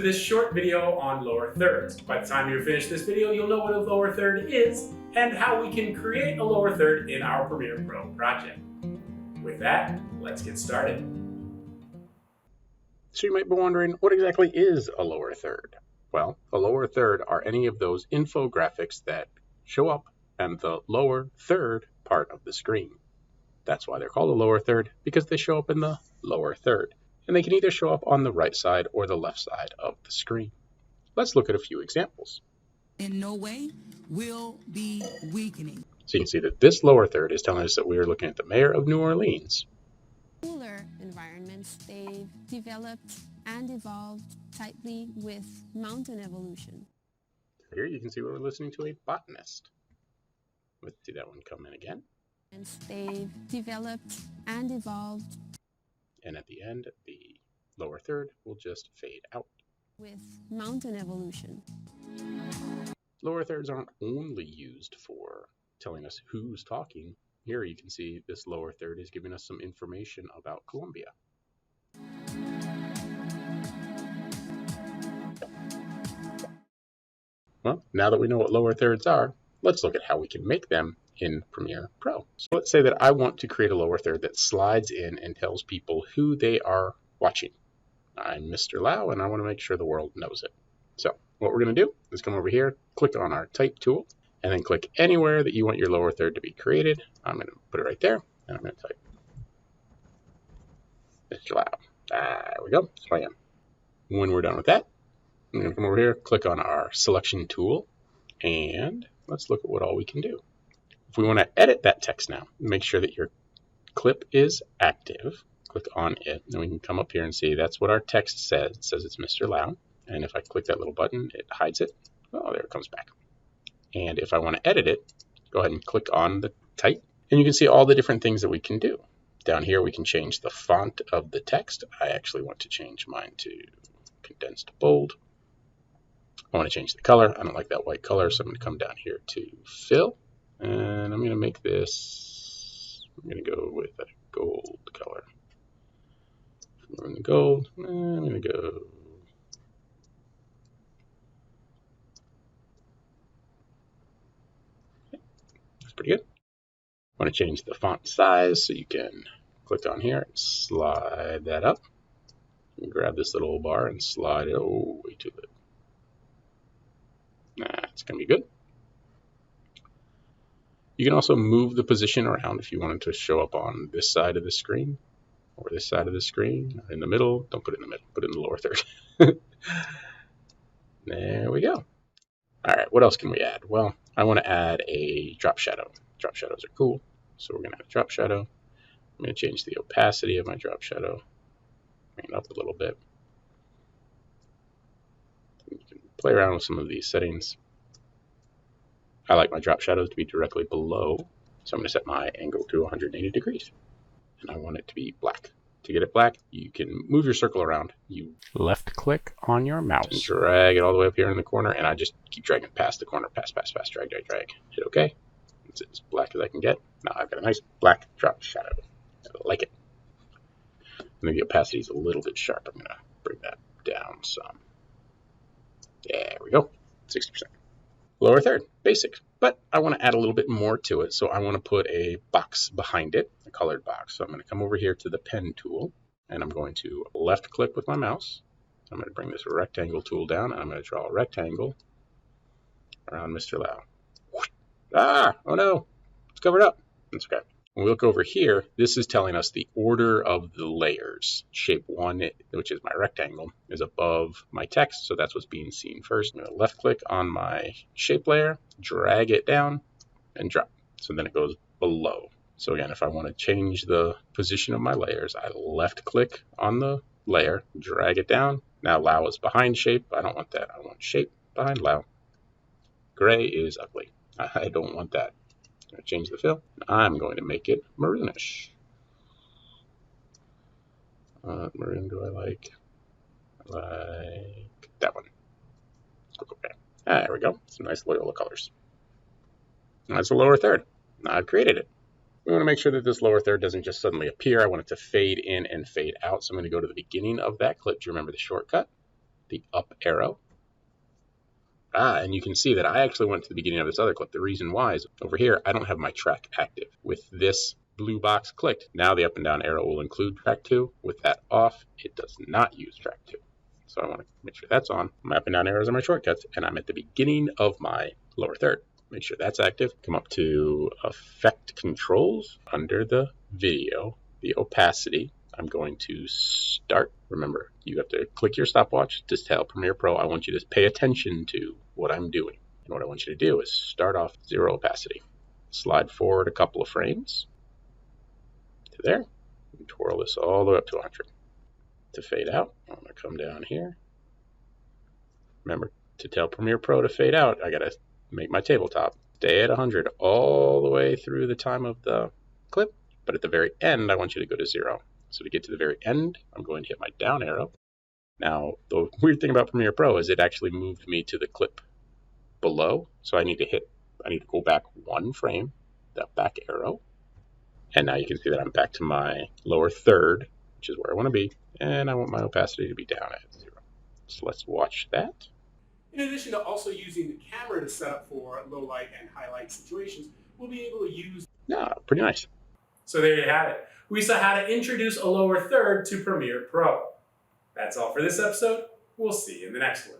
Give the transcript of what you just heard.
to this short video on lower thirds. By the time you finish this video, you'll know what a lower third is and how we can create a lower third in our Premiere Pro project. With that, let's get started. So you might be wondering, what exactly is a lower third? Well, a lower third are any of those infographics that show up in the lower third part of the screen. That's why they're called a lower third, because they show up in the lower third. And they can either show up on the right side or the left side of the screen. Let's look at a few examples. In no way will be weakening. So you can see that this lower third is telling us that we are looking at the mayor of New Orleans. Cooler environments, they've developed and evolved tightly with mountain evolution. Here you can see we're listening to a botanist. Let's see that one come in again. And they've developed and evolved And at the end, the lower third will just fade out. with mountain evolution. Lower thirds aren't only used for telling us who's talking. Here you can see this lower third is giving us some information about Colombia. Well, now that we know what lower thirds are, let's look at how we can make them in Premiere Pro. So let's say that I want to create a lower third that slides in and tells people who they are watching. I'm Mr. Lau, and I want to make sure the world knows it. So what we're going to do is come over here, click on our type tool, and then click anywhere that you want your lower third to be created. I'm going to put it right there, and I'm going to type Mr. Lau. There we go. So I am. When we're done with that, I'm going to come over here, click on our selection tool, and let's look at what all we can do. If we want to edit that text now, make sure that your clip is active. Click on it, and we can come up here and see that's what our text says. It says it's Mr. Lau. And if I click that little button, it hides it. Oh, there it comes back. And if I want to edit it, go ahead and click on the type. And you can see all the different things that we can do. Down here, we can change the font of the text. I actually want to change mine to condensed bold. I want to change the color. I don't like that white color, so I'm going to come down here to fill. And I'm going to make this, I'm going to go with a gold color. From the gold, I'm going to go that's pretty good. I want to change the font size, so you can click on here and slide that up. You can grab this little bar and slide it way to the. That's going to be good. You can also move the position around if you wanted to show up on this side of the screen or this side of the screen, in the middle. Don't put it in the middle, put it in the lower third. There we go. All right, what else can we add? Well, I want to add a drop shadow. Drop shadows are cool, so we're going to add a drop shadow. I'm going to change the opacity of my drop shadow, bring it up a little bit. You can play around with some of these settings. I like my drop shadows to be directly below, so I'm going to set my angle to 180 degrees. And I want it to be black. To get it black, you can move your circle around. You left click on your mouse and drag it all the way up here in the corner, and I just keep dragging past the corner, pass, drag. Hit OK. It's as black as I can get. Now I've got a nice black drop shadow. I like it. And the opacity is a little bit sharp. I'm going to bring that down some. There we go, 60%. Lower third, basic, but I want to add a little bit more to it, so I want to put a box behind it, a colored box. So I'm going to come over here to the pen tool, and I'm going to left click with my mouse. I'm going to bring this rectangle tool down, and I'm going to draw a rectangle around Mr. Lau. Oh no, it's covered up. That's okay. When we look over here, this is telling us the order of the layers. Shape 1, which is my rectangle, is above my text, so that's what's being seen first. I'm going to left click on my shape layer, drag it down, and drop. So then it goes below. So again, if I want to change the position of my layers, I left click on the layer, drag it down. Now Lau is behind shape. I don't want that. I want shape behind Lau. Gray is ugly. I don't want that. I'm going to change the fill. I'm going to make it maroonish. Maroon do I like? I like that one. Okay. There we go. Some nice Loyola colors. That's the lower third. Now I've created it. We want to make sure that this lower third doesn't just suddenly appear. I want it to fade in and fade out. So I'm going to go to the beginning of that clip. Do you remember the shortcut? the up arrow. And you can see that I actually went to the beginning of this other clip. The reason why is over here, I don't have my track active. With this blue box clicked, now the up and down arrow will include track 2. With that off, it does not use track 2. So I want to make sure that's on. My up and down arrows are my shortcuts, and I'm at the beginning of my lower third. Make sure that's active. Come up to Effect Controls under the video, the opacity. I'm going to start. Remember, you have to click your stopwatch to tell Premiere Pro, I want you to pay attention to what I'm doing. And what I want you to do is start off 0 opacity. Slide forward a couple of frames to there. And twirl this all the way up to 100. To fade out, I'm going to come down here. Remember, to tell Premiere Pro to fade out, I got to make my tabletop stay at 100 all the way through the time of the clip. But at the very end, I want you to go to 0. So to get to the very end, I'm going to hit my down arrow. Now, the weird thing about Premiere Pro is it actually moved me to the clip below. So I need to go back 1 frame, that back arrow. And now you can see that I'm back to my lower third, which is where I want to be. And I want my opacity to be down at 0. So let's watch that. In addition to also using the camera to set up for low light and highlight situations, we'll be able to use... Yeah, pretty nice. So there you have it. We saw how to introduce a lower third to Premiere Pro. That's all for this episode. We'll see you in the next one.